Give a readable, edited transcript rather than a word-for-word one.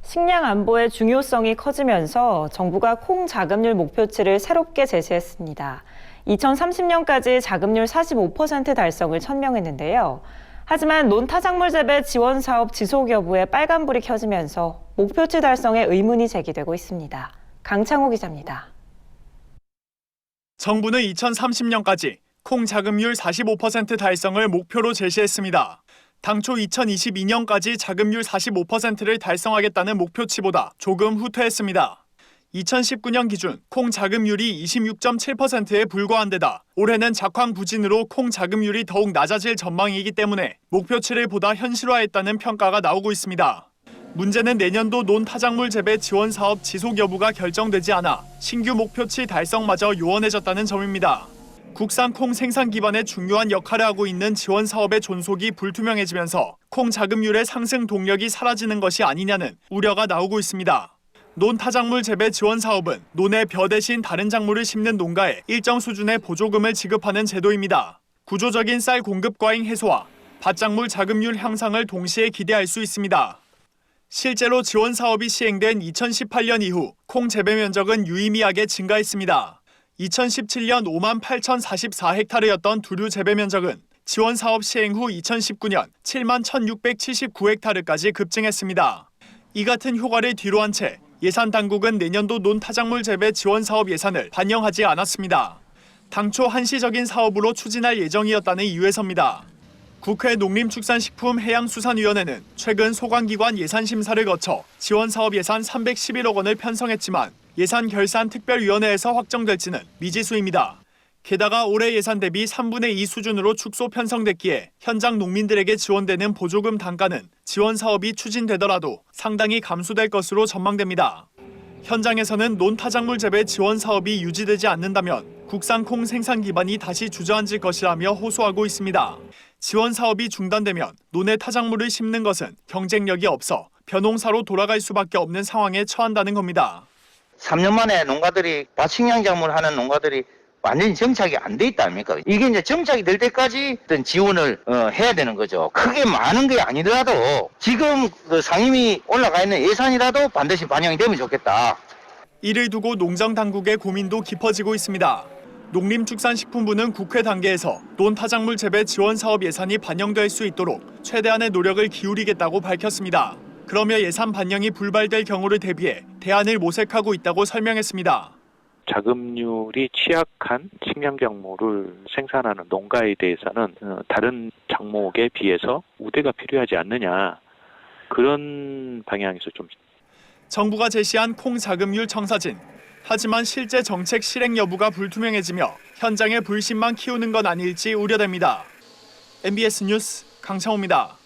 식량 안보의 중요성이 커지면서 정부가 콩 자급률 목표치를 새롭게 제시했습니다. 2030년까지 자급률 45% 달성을 천명했는데요. 하지만 논타작물 재배 지원 사업 지속 여부에 빨간불이 켜지면서 목표치 달성에 의문이 제기되고 있습니다. 강창호 기자입니다. 정부는 2030년까지 콩 자급률 45% 달성을 목표로 제시했습니다. 당초 2022년까지 자급률 45%를 달성하겠다는 목표치보다 조금 후퇴했습니다. 2019년 기준 콩 자급률이 26.7%에 불과한 데다 올해는 작황 부진으로 콩 자급률이 더욱 낮아질 전망이기 때문에 목표치를 보다 현실화했다는 평가가 나오고 있습니다. 문제는 내년도 논타작물 재배 지원 사업 지속 여부가 결정되지 않아 신규 목표치 달성마저 요원해졌다는 점입니다. 국산 콩 생산 기반에 중요한 역할을 하고 있는 지원 사업의 존속이 불투명해지면서 콩 자급률의 상승 동력이 사라지는 것이 아니냐는 우려가 나오고 있습니다. 논타작물 재배 지원 사업은 논의 벼 대신 다른 작물을 심는 농가에 일정 수준의 보조금을 지급하는 제도입니다. 구조적인 쌀 공급 과잉 해소와 밭작물 자급률 향상을 동시에 기대할 수 있습니다. 실제로 지원 사업이 시행된 2018년 이후 콩 재배 면적은 유의미하게 증가했습니다. 2017년 5만 8,044헥타르였던 두류 재배 면적은 지원 사업 시행 후 2019년 7만 1,679헥타르까지 급증했습니다. 이 같은 효과를 뒤로한 채 예산 당국은 내년도 논타작물 재배 지원 사업 예산을 반영하지 않았습니다. 당초 한시적인 사업으로 추진할 예정이었다는 이유에서입니다. 국회 농림축산식품해양수산위원회는 최근 소관기관 예산 심사를 거쳐 지원 사업 예산 311억 원을 편성했지만 예산 결산 특별위원회에서 확정될지는 미지수입니다. 게다가 올해 예산 대비 3분의 2 수준으로 축소 편성됐기에 현장 농민들에게 지원되는 보조금 단가는 지원 사업이 추진되더라도 상당히 감소될 것으로 전망됩니다. 현장에서는 논타작물 재배 지원 사업이 유지되지 않는다면 국산 콩 생산 기반이 다시 주저앉을 것이라며 호소하고 있습니다. 지원 사업이 중단되면 논에 타작물을 심는 것은 경쟁력이 없어 벼농사로 돌아갈 수밖에 없는 상황에 처한다는 겁니다. 3년 만에 농가들이 밭식량작물 하는 농가들이 완전히 정착이 안 돼 있다 아닙니까? 이게 이제 정착이 될 때까지 어떤 지원을 해야 되는 거죠. 크게 많은 게 아니더라도 지금 상임위 올라가 있는 예산이라도 반드시 반영이 되면 좋겠다. 이를 두고 농정 당국의 고민도 깊어지고 있습니다. 농림축산식품부는 국회 단계에서 논타작물 재배 지원 사업 예산이 반영될 수 있도록 최대한의 노력을 기울이겠다고 밝혔습니다. 그러며 예산 반영이 불발될 경우를 대비해 대안을 모색하고 있다고 설명했습니다. 자급률이 취약한 식량작물을 생산하는 농가에 대해서는 다른 작목에 비해서 우대가 필요하지 않느냐, 그런 방향에서 좀. 정부가 제시한 콩 자급률 청사진. 하지만 실제 정책 실행 여부가 불투명해지며 현장의 불신만 키우는 건 아닐지 우려됩니다. MBS 뉴스 강창호입니다.